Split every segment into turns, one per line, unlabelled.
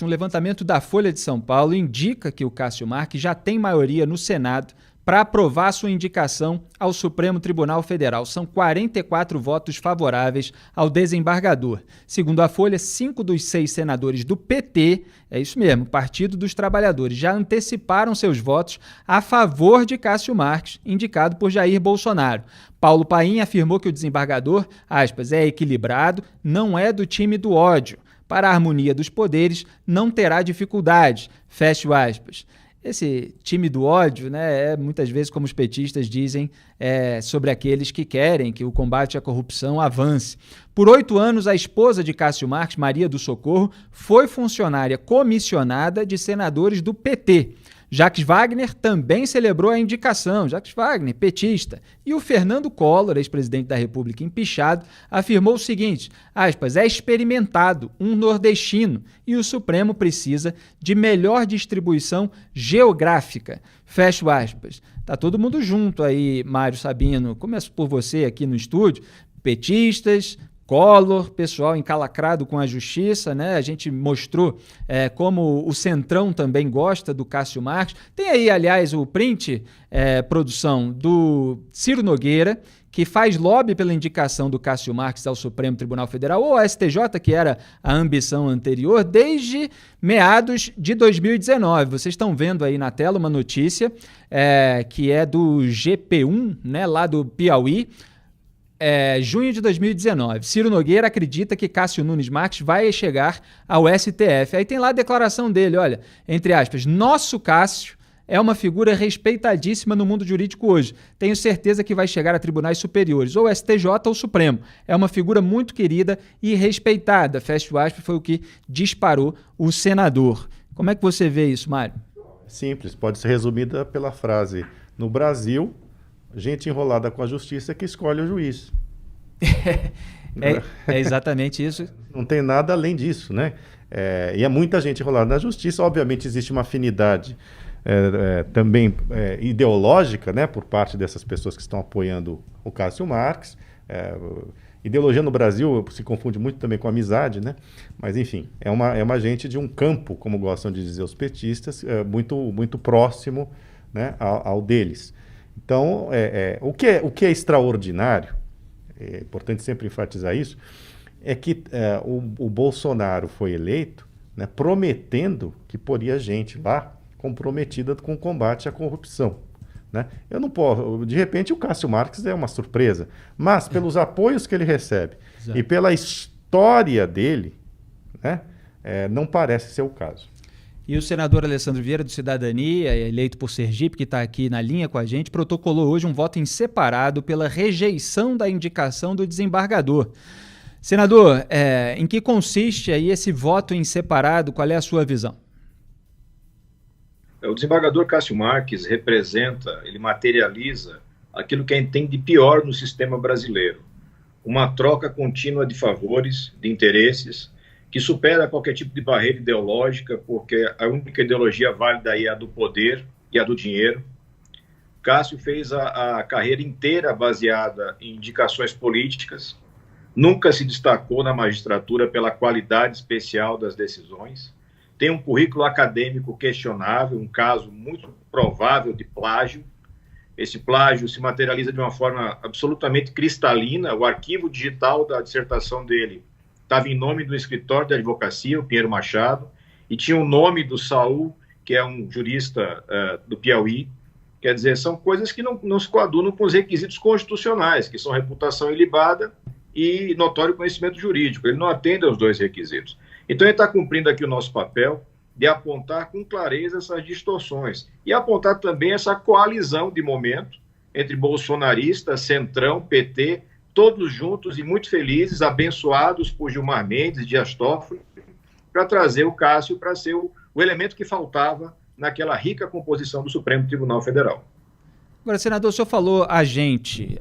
Um levantamento da Folha de São Paulo indica que o Cássio Marques já tem maioria no Senado para aprovar sua indicação ao Supremo Tribunal Federal. São 44 votos favoráveis ao desembargador. Segundo a Folha, 5 dos 6 senadores do PT, é isso mesmo, Partido dos Trabalhadores, já anteciparam seus votos a favor de Cássio Marques, indicado por Jair Bolsonaro. Paulo Paim afirmou que o desembargador, aspas, é equilibrado, não é do time do ódio. Para a harmonia dos poderes, não terá dificuldades, fecho aspas. Esse time do ódio, né, é muitas vezes, como os petistas dizem, sobre aqueles que querem que o combate à corrupção avance. Por 8 anos, a esposa de Cássio Marques, Maria do Socorro, foi funcionária comissionada de senadores do PT. Jacques Wagner também celebrou a indicação, Jacques Wagner, petista. E o Fernando Collor, ex-presidente da República empichado, afirmou o seguinte, aspas, é experimentado, um nordestino, e o Supremo precisa de melhor distribuição geográfica, fecho aspas. Tá todo mundo junto aí, Mário Sabino, começo por você aqui no estúdio, petistas, Collor, pessoal encalacrado com a justiça, né? A gente mostrou como o Centrão também gosta do Cássio Marques. Tem aí, aliás, o print, produção, do Ciro Nogueira, que faz lobby pela indicação do Cássio Marques ao Supremo Tribunal Federal, ou ao STJ, que era a ambição anterior, desde meados de 2019. Vocês estão vendo aí na tela uma notícia que é do GP1, né, lá do Piauí, junho de 2019. Ciro Nogueira acredita que Cássio Nunes Marques vai chegar ao STF. Aí tem lá a declaração dele, olha, entre aspas, nosso Cássio é uma figura respeitadíssima no mundo jurídico hoje. Tenho certeza que vai chegar a tribunais superiores, ou STJ ou Supremo. É uma figura muito querida e respeitada. Fecho aspas, foi o que disparou o senador. Como é que você vê isso, Mário?
Simples, pode ser resumida pela frase, no Brasil, gente enrolada com a justiça que escolhe o juiz.
É exatamente isso.
Não tem nada além disso, né? E é muita gente enrolada na justiça. Obviamente existe uma afinidade também ideológica, né, por parte dessas pessoas que estão apoiando o Cássio Marques. Ideologia no Brasil se confunde muito também com amizade, né? Mas enfim, é uma gente de um campo, como gostam de dizer os petistas, muito próximo, né, ao deles. Então, o que é extraordinário, é importante sempre enfatizar isso, é que o Bolsonaro foi eleito, né, prometendo que poria gente lá comprometida com o combate à corrupção. Né? Eu não posso, de repente o Cássio Marques é uma surpresa, mas pelos apoios que ele recebe e pela história dele, né, não parece ser o caso.
E o senador Alessandro Vieira, do Cidadania, eleito por Sergipe, que está aqui na linha com a gente, protocolou hoje um voto em separado pela rejeição da indicação do desembargador. Senador, em que consiste aí esse voto em separado? Qual é a sua visão?
O desembargador Cássio Marques representa, ele materializa aquilo que a gente tem de pior no sistema brasileiro. Uma troca contínua de favores, de interesses, que supera qualquer tipo de barreira ideológica, porque a única ideologia válida aí é a do poder e a do dinheiro. Cássio fez a carreira inteira baseada em indicações políticas, nunca se destacou na magistratura pela qualidade especial das decisões, tem um currículo acadêmico questionável, um caso muito provável de plágio. Esse plágio se materializa de uma forma absolutamente cristalina. O arquivo digital da dissertação dele estava em nome do escritório de advocacia, o Pinheiro Machado, e tinha o nome do Saul, que é um jurista do Piauí. Quer dizer, são coisas que não se coadunam com os requisitos constitucionais, que são reputação ilibada e notório conhecimento jurídico. Ele não atende aos dois requisitos. Então, ele está cumprindo aqui o nosso papel de apontar com clareza essas distorções e apontar também essa coalizão de momento entre bolsonaristas, Centrão, PT, todos juntos e muito felizes, abençoados por Gilmar Mendes, Dias Toffoli, para trazer o Cássio para ser o elemento que faltava naquela rica composição do Supremo Tribunal Federal.
Agora, senador, o senhor falou a gente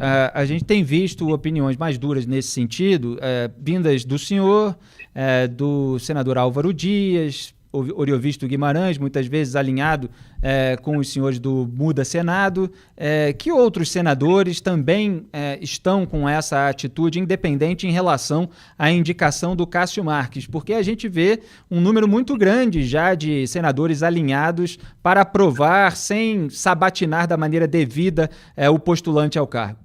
tem visto opiniões mais duras nesse sentido, vindas do senhor, do senador Álvaro Dias, Oriovisto Guimarães, muitas vezes alinhado com os senhores do Muda Senado. Que outros senadores também estão com essa atitude independente em relação à indicação do Cássio Marques? Porque a gente vê um número muito grande já de senadores alinhados para aprovar sem sabatinar da maneira devida o postulante ao cargo.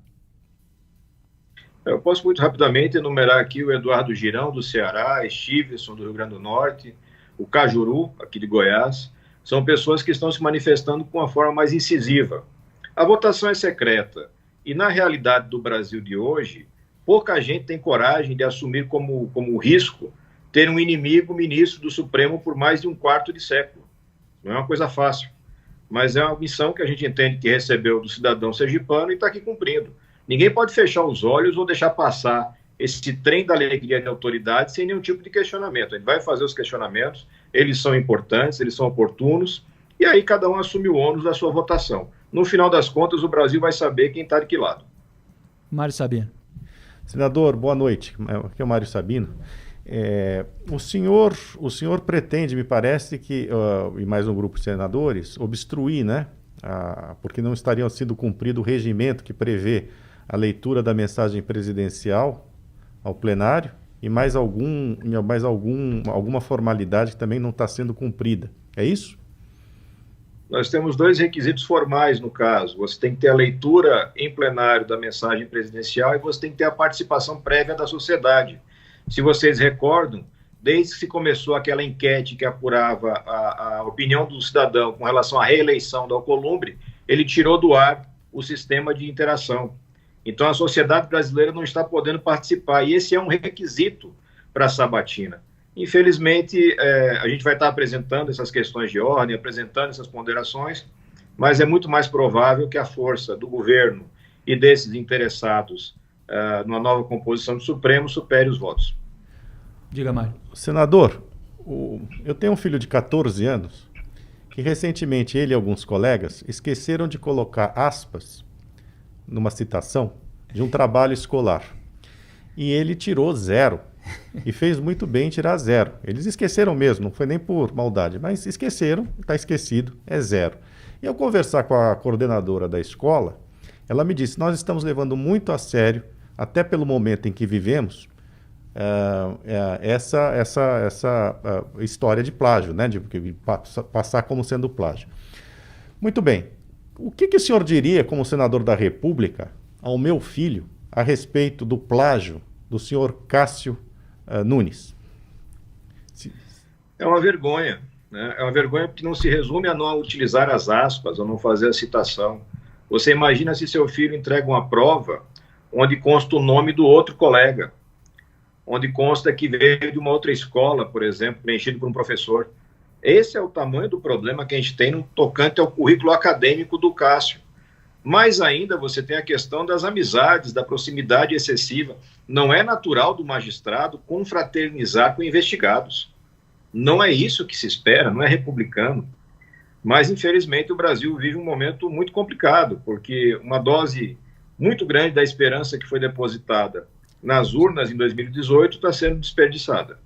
Eu posso muito rapidamente enumerar aqui o Eduardo Girão, do Ceará, Stevenson, do Rio Grande do Norte, o Cajuru, aqui de Goiás. São pessoas que estão se manifestando com uma forma mais incisiva. A votação é secreta e, na realidade do Brasil de hoje, pouca gente tem coragem de assumir como risco ter um inimigo ministro do Supremo por mais de um quarto de século. Não é uma coisa fácil, mas é uma missão que a gente entende que recebeu do cidadão sergipano e está aqui cumprindo. Ninguém pode fechar os olhos ou deixar passar esse trem da alegria de autoridade sem nenhum tipo de questionamento. A gente vai fazer os questionamentos, eles são importantes, eles são oportunos, e aí cada um assume o ônus da sua votação. No final das contas, o Brasil vai saber quem está de que lado.
Mário Sabino.
Senador, boa noite. Aqui é o Mário Sabino. O senhor pretende, me parece, que, e mais um grupo de senadores, obstruir, né? Porque não estaria sendo cumprido o regimento que prevê a leitura da mensagem presidencial ao plenário e alguma formalidade que também não está sendo cumprida. É isso?
Nós temos dois requisitos formais no caso. Você tem que ter a leitura em plenário da mensagem presidencial e você tem que ter a participação prévia da sociedade. Se vocês recordam, desde que se começou aquela enquete que apurava a opinião do cidadão com relação à reeleição do Alcolumbre, ele tirou do ar o sistema de interação. Então, a sociedade brasileira não está podendo participar, e esse é um requisito para a sabatina. Infelizmente, a gente vai estar apresentando essas questões de ordem, apresentando essas ponderações, mas é muito mais provável que a força do governo e desses interessados numa nova composição do Supremo supere os votos.
Diga, Mário.
Senador, eu tenho um filho de 14 anos que recentemente ele e alguns colegas esqueceram de colocar aspas numa citação de um trabalho escolar. E ele tirou 0. E fez muito bem em tirar 0. Eles esqueceram mesmo, não foi nem por maldade, mas esqueceram, está esquecido, é 0. E ao conversar com a coordenadora da escola, ela me disse, nós estamos levando muito a sério, até pelo momento em que vivemos, essa história de plágio, né? De passar como sendo plágio. Muito bem. O que o senhor diria, como senador da República, ao meu filho a respeito do plágio do senhor Cássio Nunes?
É uma vergonha, né? É uma vergonha porque não se resume a não utilizar as aspas, a não fazer a citação. Você imagina se seu filho entrega uma prova onde consta o nome do outro colega, onde consta que veio de uma outra escola, por exemplo, preenchido por um professor. Esse é o tamanho do problema que a gente tem no tocante ao currículo acadêmico do Cássio. Mais ainda, você tem a questão das amizades, da proximidade excessiva. Não é natural do magistrado confraternizar com investigados. Não é isso que se espera, não é republicano. Mas, infelizmente, o Brasil vive um momento muito complicado, porque uma dose muito grande da esperança que foi depositada nas urnas em 2018 está sendo desperdiçada.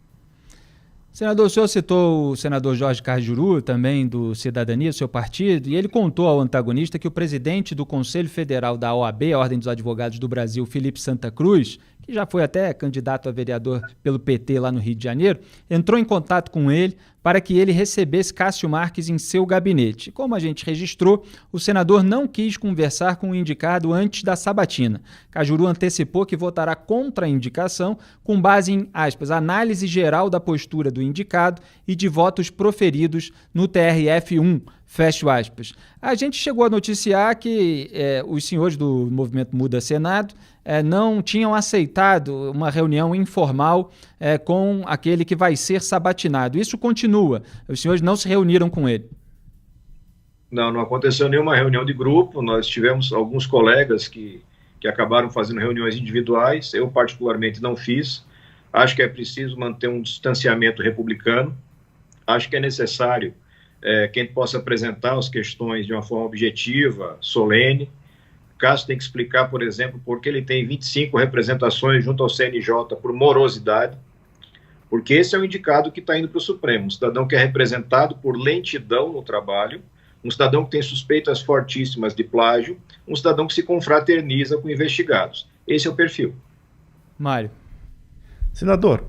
Senador, o senhor citou o senador Jorge Cajuru, também do Cidadania, seu partido, e ele contou ao antagonista que o presidente do Conselho Federal da OAB, a Ordem dos Advogados do Brasil, Felipe Santa Cruz, que já foi até candidato a vereador pelo PT lá no Rio de Janeiro, entrou em contato com ele para que ele recebesse Cássio Marques em seu gabinete. Como a gente registrou, o senador não quis conversar com o indicado antes da sabatina. Cajuru antecipou que votará contra a indicação com base em, aspas, análise geral da postura do indicado e de votos proferidos no TRF1, fecho aspas. A gente chegou a noticiar que os senhores do Movimento Muda Senado não tinham aceitado uma reunião informal com aquele que vai ser sabatinado. Isso continua. Os senhores não se reuniram com ele?
Não aconteceu nenhuma reunião de grupo. Nós tivemos alguns colegas que acabaram fazendo reuniões individuais. Eu, particularmente, não fiz. Acho que é preciso manter um distanciamento republicano. Acho que é necessário que a gente possa apresentar as questões de uma forma objetiva, solene. Cássio tem que explicar, por exemplo, por que ele tem 25 representações junto ao CNJ por morosidade, porque esse é o indicado que está indo para o Supremo, um cidadão que é representado por lentidão no trabalho, um cidadão que tem suspeitas fortíssimas de plágio, um cidadão que se confraterniza com investigados. Esse é o perfil.
Mário.
Senador,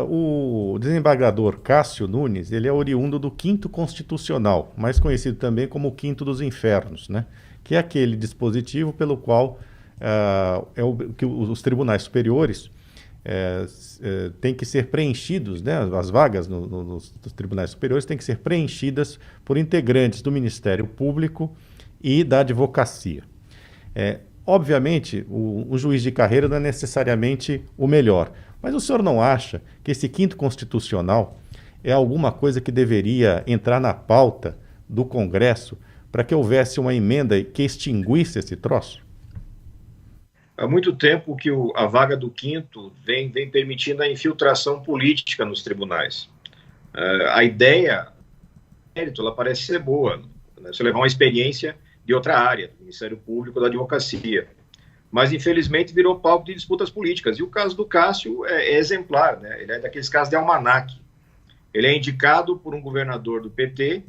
o desembargador Cássio Nunes, ele é oriundo do Quinto Constitucional, mais conhecido também como o Quinto dos Infernos, né? Que é aquele dispositivo pelo qual que os tribunais superiores têm que ser preenchidos, né? As vagas nos tribunais superiores têm que ser preenchidas por integrantes do Ministério Público e da advocacia. Obviamente, o juiz de carreira não é necessariamente o melhor, mas o senhor não acha que esse Quinto Constitucional é alguma coisa que deveria entrar na pauta do Congresso para que houvesse uma emenda que extinguisse esse troço?
Há muito tempo que a vaga do quinto vem permitindo a infiltração política nos tribunais. A ideia, ela parece ser boa, né? Você levar uma experiência de outra área, do Ministério Público, da advocacia. Mas, infelizmente, virou palco de disputas políticas. E o caso do Cássio é exemplar, né? Ele é daqueles casos de almanaque. Ele é indicado por um governador do PT,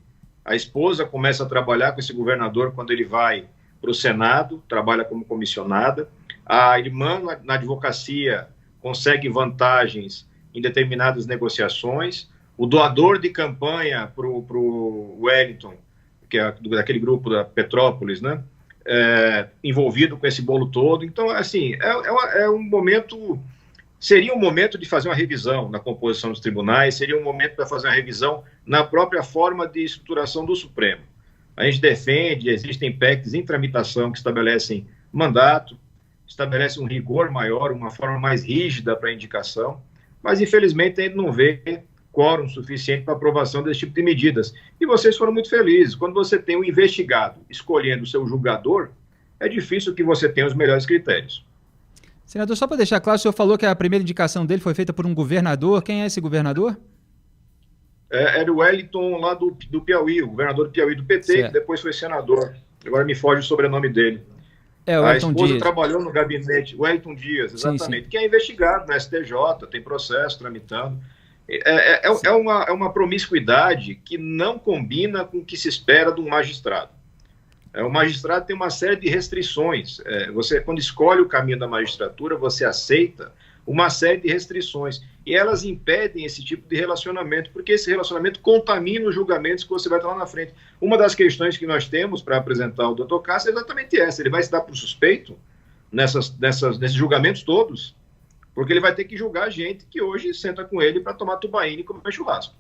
a esposa começa a trabalhar com esse governador quando ele vai para o Senado, trabalha como comissionada. A irmã, na advocacia, consegue vantagens em determinadas negociações. O doador de campanha para o Wellington, que é daquele grupo da Petrópolis, né? Envolvido com esse bolo todo. Então, assim, é um momento... Seria um momento de fazer uma revisão na composição dos tribunais, seria um momento para fazer uma revisão na própria forma de estruturação do Supremo. A gente defende, existem PECs em tramitação que estabelecem mandato, estabelecem um rigor maior, uma forma mais rígida para a indicação, mas, infelizmente, ainda não vê quórum suficiente para aprovação desse tipo de medidas. E vocês foram muito felizes. Quando você tem um investigado escolhendo o seu julgador, é difícil que você tenha os melhores critérios.
Senador, só para deixar claro, o senhor falou que a primeira indicação dele foi feita por um governador. Quem é esse governador?
Era o Wellington lá do Piauí, o governador do Piauí do PT, certo. Que depois foi senador. Agora me foge o sobrenome dele.
O
a
Wellington
esposa
Dias.
Trabalhou no gabinete, Wellington Dias, exatamente, sim. Que é investigado no STJ, tem processo tramitando. É uma promiscuidade que não combina com o que se espera de um magistrado. O magistrado tem uma série de restrições. Você, quando escolhe o caminho da magistratura, você aceita uma série de restrições. E elas impedem esse tipo de relacionamento, porque esse relacionamento contamina os julgamentos que você vai estar lá na frente. Uma das questões que nós temos para apresentar o doutor Cássio é exatamente essa. Ele vai se dar por suspeito nesses julgamentos todos, porque ele vai ter que julgar gente que hoje senta com ele para tomar tubaína e comer churrasco.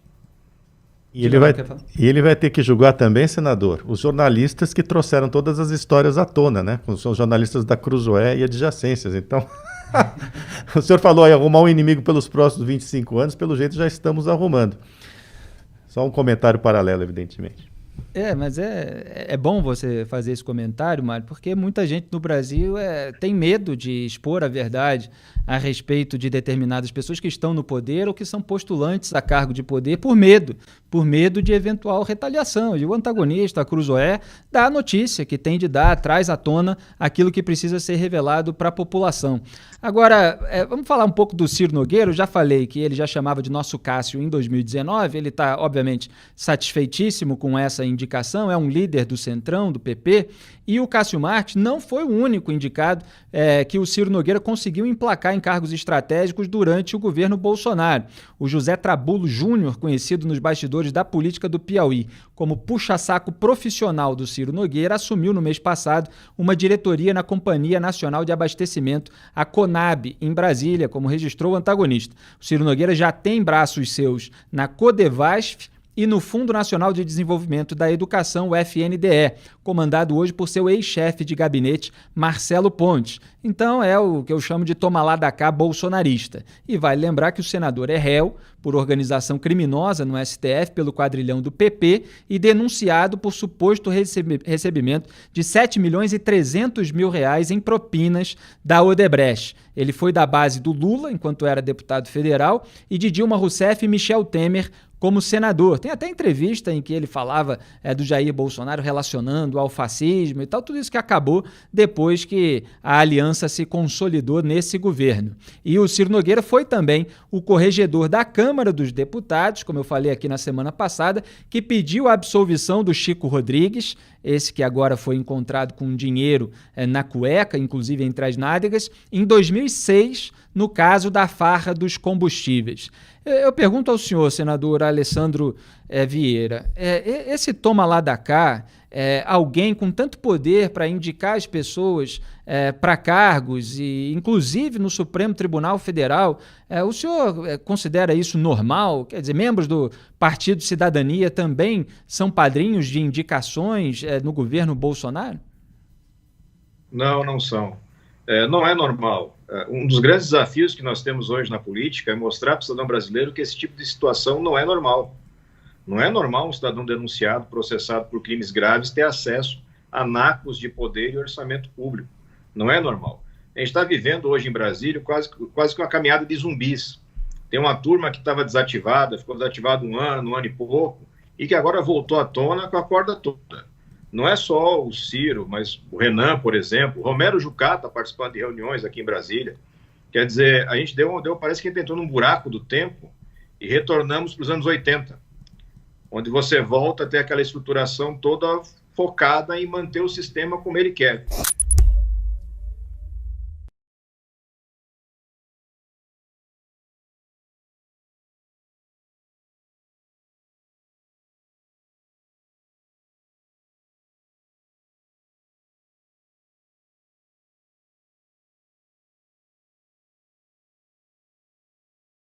E ele vai ter que julgar também, senador, os jornalistas que trouxeram todas as histórias à tona, né? São os jornalistas da Cruzoé e adjacências. Então, o senhor falou aí, arrumar um inimigo pelos próximos 25 anos, pelo jeito já estamos arrumando. Só um comentário paralelo, evidentemente.
Mas é bom você fazer esse comentário, Mário, porque muita gente no Brasil tem medo de expor a verdade a respeito de determinadas pessoas que estão no poder ou que são postulantes a cargo de poder por medo de eventual retaliação. E o antagonista, a Cruzoé, dá a notícia que tem de dar, traz à tona aquilo que precisa ser revelado para a população. Agora, vamos falar um pouco do Ciro Nogueira. Eu já falei que ele já chamava de nosso Cássio em 2019, ele está, obviamente, satisfeitíssimo com essa indicação, é um líder do Centrão, do PP, e o Cássio Marques não foi o único indicado que o Ciro Nogueira conseguiu emplacar em cargos estratégicos durante o governo Bolsonaro. O José Trabulo Júnior, conhecido nos bastidores da política do Piauí como puxa-saco profissional do Ciro Nogueira, assumiu no mês passado uma diretoria na Companhia Nacional de Abastecimento, a CONAB, em Brasília, como registrou o antagonista. O Ciro Nogueira já tem braços seus na Codevasf e no Fundo Nacional de Desenvolvimento da Educação, o FNDE, comandado hoje por seu ex-chefe de gabinete, Marcelo Pontes. Então é o que eu chamo de toma lá da cá bolsonarista. E vale lembrar que o senador é réu por organização criminosa no STF pelo quadrilhão do PP e denunciado por suposto recebimento de 7 milhões e 300 mil reais em propinas da Odebrecht. Ele foi da base do Lula, enquanto era deputado federal, e de Dilma Rousseff e Michel Temer, como senador. Tem até entrevista em que ele falava do Jair Bolsonaro relacionando ao fascismo e tal, tudo isso que acabou depois que a aliança se consolidou nesse governo. E o Ciro Nogueira foi também o corregedor da Câmara dos Deputados, como eu falei aqui na semana passada, que pediu a absolvição do Chico Rodrigues, esse que agora foi encontrado com dinheiro na cueca, inclusive entre as nádegas, em 2006, no caso da farra dos combustíveis. Eu pergunto ao senhor, senador Alessandro Vieira, esse toma lá da cá, alguém com tanto poder para indicar as pessoas para cargos, e inclusive no Supremo Tribunal Federal, o senhor considera isso normal? Quer dizer, membros do Partido Cidadania também são padrinhos de indicações no governo Bolsonaro?
Não, não são. Não é normal. Um dos grandes desafios que nós temos hoje na política é mostrar para o cidadão brasileiro que esse tipo de situação não é normal. Não é normal um cidadão denunciado, processado por crimes graves, ter acesso a nacos de poder e orçamento público. Não é normal. A gente está vivendo hoje em Brasília quase que uma caminhada de zumbis. Tem uma turma que estava desativada, ficou desativada um ano e pouco, e que agora voltou à tona com a corda toda. Não é só o Ciro, mas o Renan, por exemplo, o Romero Jucá está participando de reuniões aqui em Brasília. Quer dizer, a gente parece que a gente entrou num buraco do tempo e retornamos para os anos 80, onde você volta a ter aquela estruturação toda focada em manter o sistema como ele quer.